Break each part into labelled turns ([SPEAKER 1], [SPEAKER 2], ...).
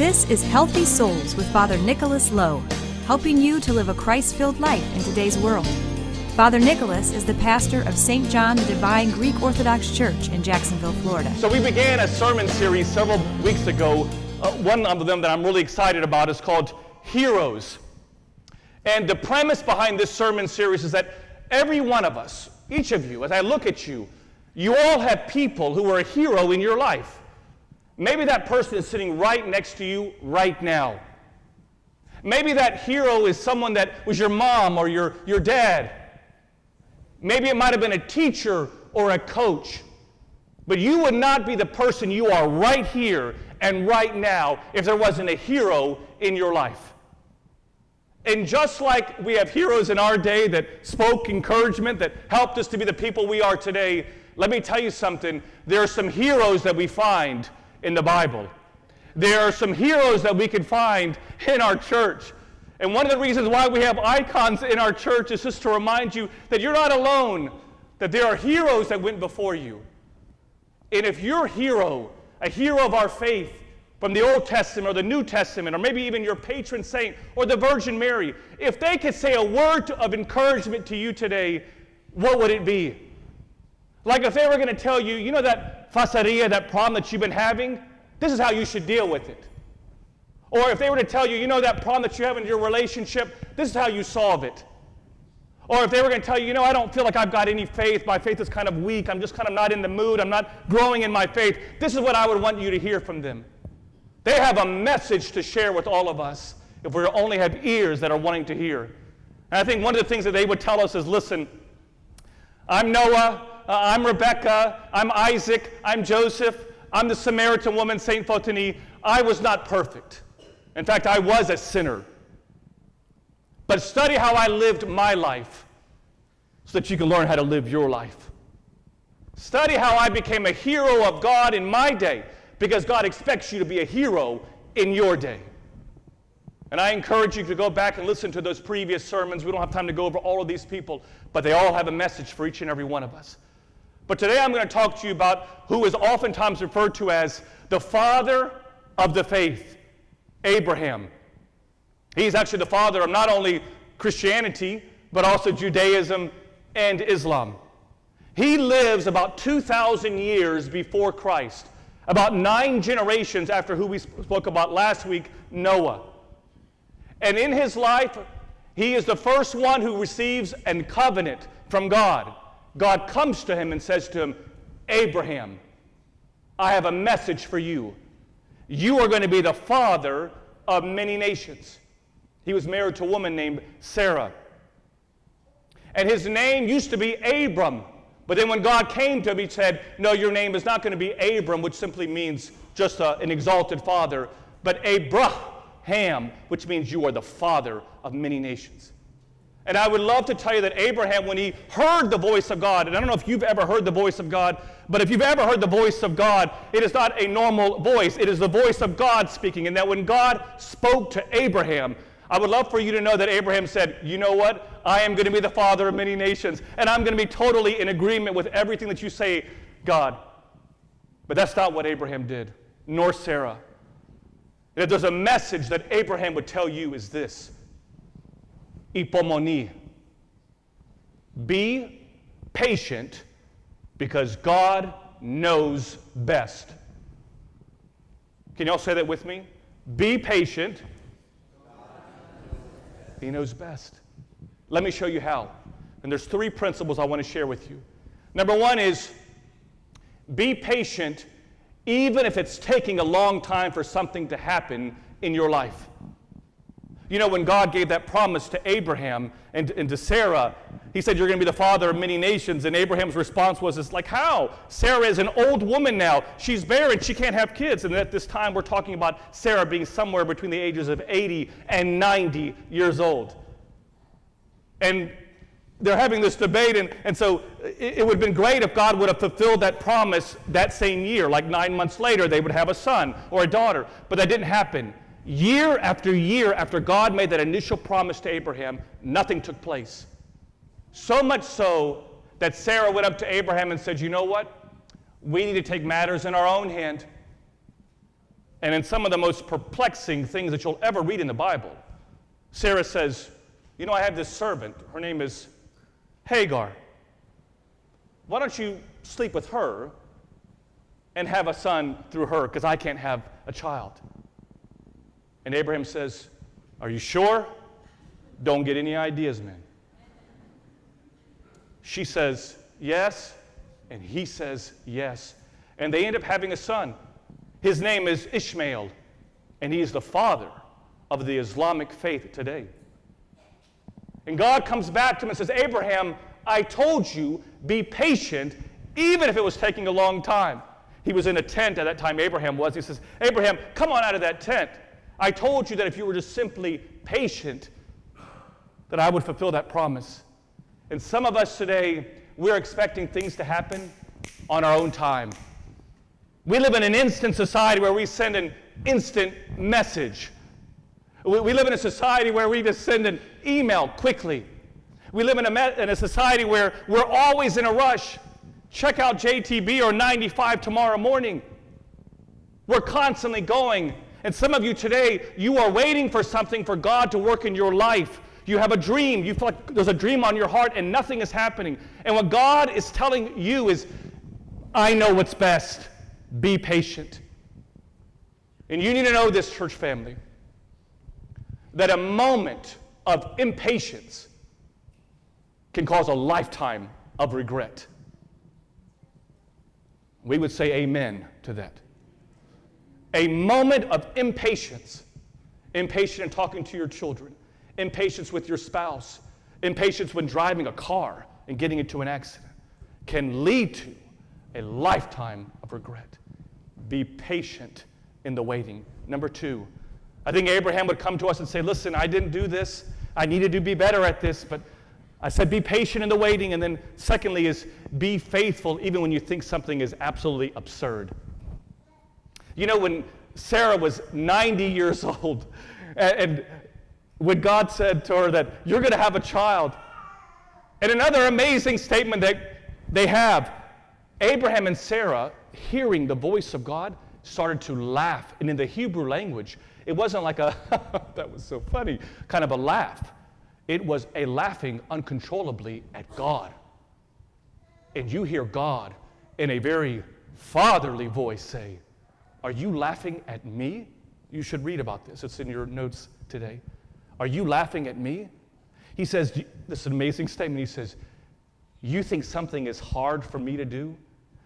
[SPEAKER 1] This is Healthy Souls with Father Nicholas Lowe, helping you to live a Christ-filled life in today's world. Father Nicholas is the pastor of St. John the Divine Greek Orthodox Church in Jacksonville, Florida.
[SPEAKER 2] So we began a sermon series several weeks ago. One of them that I'm really excited about is called Heroes. And the premise behind this sermon series is that every one of us, each of you, as I look at you, you all have people who are a hero in your life. Maybe that person is sitting right next to you right now. Maybe that hero is someone that was your mom or your dad. Maybe it might have been a teacher or a coach. But you would not be the person you are right here and right now if there wasn't a hero in your life. And just like we have heroes in our day that spoke encouragement, that helped us to be the people we are today, let me tell you something. There are some heroes that we find in the Bible. There are some heroes that we can find in our church. And one of the reasons why we have icons in our church is just to remind you that you're not alone, that there are heroes that went before you. And if your hero, a hero of our faith from the Old Testament or the New Testament, or maybe even your patron saint or the Virgin Mary, if they could say a word of encouragement to you today, what would it be? Like if they were going to tell you, you know that fasaria, that problem that you've been having, this is how you should deal with it. Or if they were to tell you, you know that problem that you have in your relationship, this is how you solve it. Or if they were going to tell you, you know, I don't feel like I've got any faith, my faith is kind of weak, I'm just kind of not in the mood, I'm not growing in my faith, this is what I would want you to hear from them. They have a message to share with all of us if we only have ears that are wanting to hear. And I think one of the things that they would tell us is, listen, I'm Noah, I'm Rebecca, I'm Isaac, I'm Joseph, I'm the Samaritan woman, Saint Photini. I was not perfect. In fact, I was a sinner. But study how I lived my life so that you can learn how to live your life. Study how I became a hero of God in my day, because God expects you to be a hero in your day. And I encourage you to go back and listen to those previous sermons. We don't have time to go over all of these people, but they all have a message for each and every one of us. But today I'm going to talk to you about who is oftentimes referred to as the father of the faith, Abraham. He's actually the father of not only Christianity, but also Judaism and Islam. He lives about 2,000 years before Christ, about 9 generations after who we spoke about last week, Noah. And in his life, he is the first one who receives a covenant from God. God comes to him and says to him, Abraham, I have a message for you. You are going to be the father of many nations. He was married to a woman named Sarah. And his name used to be Abram. But then when God came to him, he said, no, your name is not going to be Abram, which simply means just an exalted father, but Abraham, which means you are the father of many nations. And I would love to tell you that Abraham, when he heard the voice of God, and I don't know if you've ever heard the voice of God, but if you've ever heard the voice of God, it is not a normal voice. It is the voice of God speaking. And that when God spoke to Abraham, I would love for you to know that Abraham said, you know what? I am going to be the father of many nations, and I'm going to be totally in agreement with everything that you say, God. But that's not what Abraham did, nor Sarah. And if there's a message that Abraham would tell you is this: Ipomoni. Be patient because God knows best. Can you all say that with me? Be patient. He knows best. Let me show you how. And there's 3 principles I want to share with you. Number 1 is be patient even if it's taking a long time for something to happen in your life. You know, when God gave that promise to Abraham and to Sarah, he said, you're going to be the father of many nations. And Abraham's response was, it's like, how? Sarah is an old woman now. She's barren. She can't have kids. And at this time, we're talking about Sarah being somewhere between the ages of 80 and 90 years old. And they're having this debate. And so it would have been great if God would have fulfilled that promise that same year. Like 9 months later, they would have a son or a daughter. But that didn't happen. Year after God made that initial promise to Abraham, nothing took place. So much so that Sarah went up to Abraham and said, you know what? We need to take matters in our own hand. And in some of the most perplexing things that you'll ever read in the Bible, Sarah says, you know, I have this servant. Her name is Hagar. Why don't you sleep with her and have a son through her, because I can't have a child. And Abraham says, are you sure? Don't get any ideas, man. She says, yes, and he says, yes. And they end up having a son. His name is Ishmael, and he is the father of the Islamic faith today. And God comes back to him and says, Abraham, I told you, be patient, even if it was taking a long time. He was in a tent at that time, Abraham was. He says, Abraham, come on out of that tent. I told you that if you were just simply patient, that I would fulfill that promise. And some of us today, we're expecting things to happen on our own time. We live in an instant society where we send an instant message. We live in a society where we just send an email quickly. We live in a society where we're always in a rush. Check out JTB or 95 tomorrow morning. We're constantly going. And some of you today, you are waiting for something for God to work in your life. You have a dream. You feel like there's a dream on your heart and nothing is happening. And what God is telling you is, I know what's best. Be patient. And you need to know this, church family, that a moment of impatience can cause a lifetime of regret. We would say amen to that. A moment of impatience, impatient in talking to your children, impatience with your spouse, impatience when driving a car and getting into an accident, can lead to a lifetime of regret. Be patient in the waiting. Number 2, I think Abraham would come to us and say, listen, I didn't do this. I needed to be better at this, but I said be patient in the waiting. And then secondly is be faithful even when you think something is absolutely absurd. You know, when Sarah was 90 years old, and when God said to her that you're going to have a child, and another amazing statement that they have, Abraham and Sarah, hearing the voice of God, started to laugh. And in the Hebrew language, it wasn't like a, that was so funny, kind of a laugh. It was a laughing uncontrollably at God. And you hear God in a very fatherly voice say, are you laughing at me? You should read about this. It's in your notes today. Are you laughing at me? He says, this is an amazing statement. He says, you think something is hard for me to do?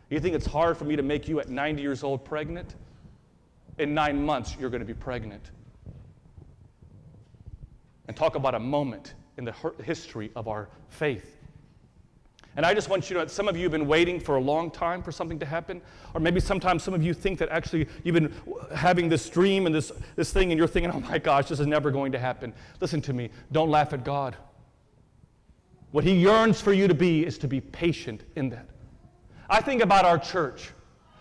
[SPEAKER 2] You think it's hard for me to make you at 90 years old pregnant? In 9 months, you're going to be pregnant. And talk about a moment in the history of our faith. And I just want you to know that some of you have been waiting for a long time for something to happen, or maybe sometimes some of you think that actually you've been having this dream and this thing, and you're thinking, oh my gosh, this is never going to happen. Listen to me, don't laugh at God. What He yearns for you to be is to be patient in that. I think about our church.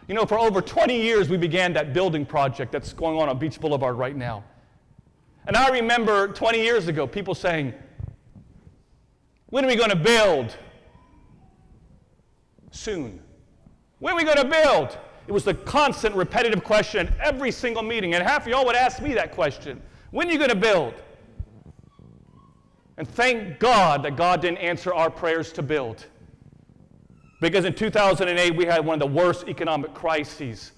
[SPEAKER 2] You know, for over 20 years we began that building project that's going on Beach Boulevard right now. And I remember 20 years ago people saying, when are we going to build? Soon. When are we going to build? It was the constant repetitive question at every single meeting. And half of y'all would ask me that question. When are you going to build? And thank God that God didn't answer our prayers to build. Because in 2008, we had one of the worst economic crises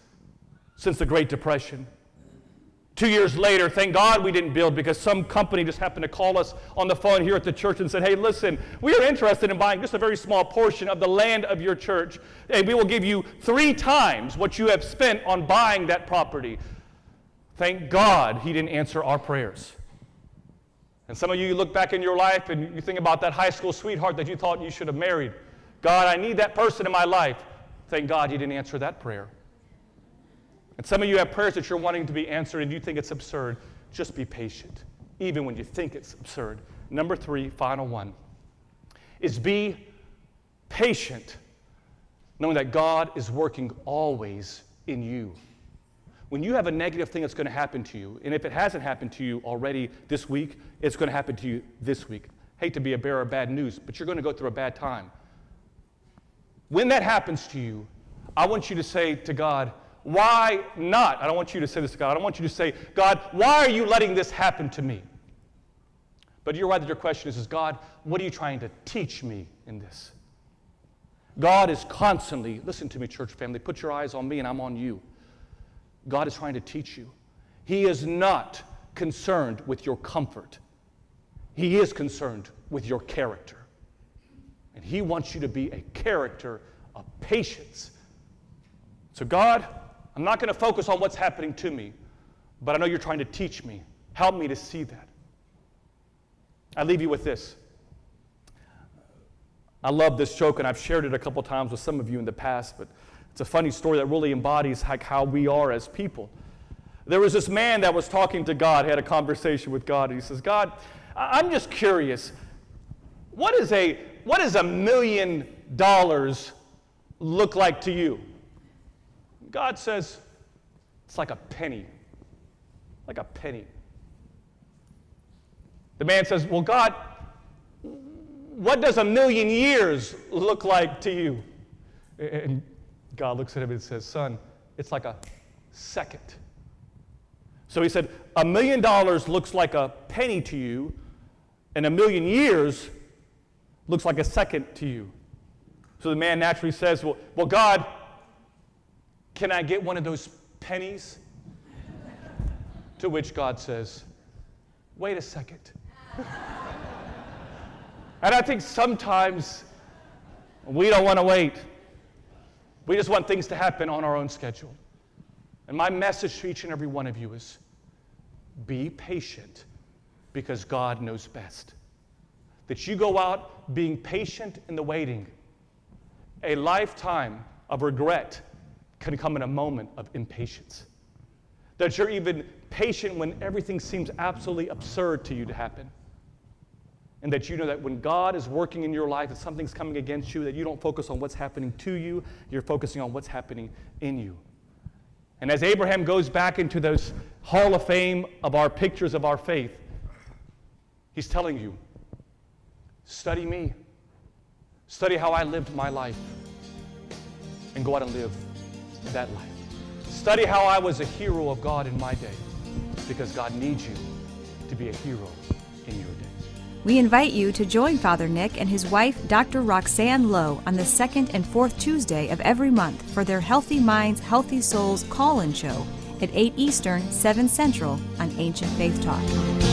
[SPEAKER 2] since the Great Depression. 2 years later, thank God we didn't build, because some company just happened to call us on the phone here at the church and said, hey, listen, we are interested in buying just a very small portion of the land of your church, and we will give you 3 times what you have spent on buying that property. Thank God He didn't answer our prayers. And some of you look back in your life and you think about that high school sweetheart that you thought you should have married. God, I need that person in my life. Thank God He didn't answer that prayer. And some of you have prayers that you're wanting to be answered and you think it's absurd. Just be patient, even when you think it's absurd. Number 3, final one, is be patient, knowing that God is working always in you. When you have a negative thing that's going to happen to you, and if it hasn't happened to you already this week, it's going to happen to you this week. Hate to be a bearer of bad news, but you're going to go through a bad time. When that happens to you, I want you to say to God, why not? I don't want you to say this to God. I don't want you to say, God, why are you letting this happen to me? But you're right that your question is, God, what are you trying to teach me in this? God is constantly, listen to me, church family, put your eyes on me and I'm on you. God is trying to teach you. He is not concerned with your comfort. He is concerned with your character. And He wants you to be a character of patience. So God, I'm not going to focus on what's happening to me, but I know you're trying to teach me. Help me to see that. I leave you with this. I love this joke, and I've shared it a couple times with some of you in the past, but it's a funny story that really embodies how we are as people. There was this man that was talking to God, had a conversation with God, and he says, God, I'm just curious, what does $1 million look like to you? God says, it's like a penny. Like a penny. The man says, well, God, what does 1,000,000 years look like to you? And God looks at him and says, son, it's like a second. So he said, $1 million looks like a penny to you, and 1,000,000 years looks like a second to you. So the man naturally says, well, God, can I get one of those pennies? To which God says, wait a second. And I think sometimes we don't want to wait. We just want things to happen on our own schedule. And my message to each and every one of you is, be patient because God knows best. That you go out being patient in the waiting. A lifetime of regret can come in a moment of impatience. That you're even patient when everything seems absolutely absurd to you to happen. And that you know that when God is working in your life and something's coming against you, that you don't focus on what's happening to you, you're focusing on what's happening in you. And as Abraham goes back into those hall of fame of our pictures of our faith, he's telling you, study me. Study how I lived my life. And go out and live that life. Study how I was a hero of God in my day. Because God needs you to be a hero in your day.
[SPEAKER 1] We invite you to join Father Nick and his wife, Dr. Roxanne Lowe, on the 2nd and 4th Tuesday of every month for their Healthy Minds, Healthy Souls call-in show at 8 Eastern, 7 Central on Ancient Faith Talk.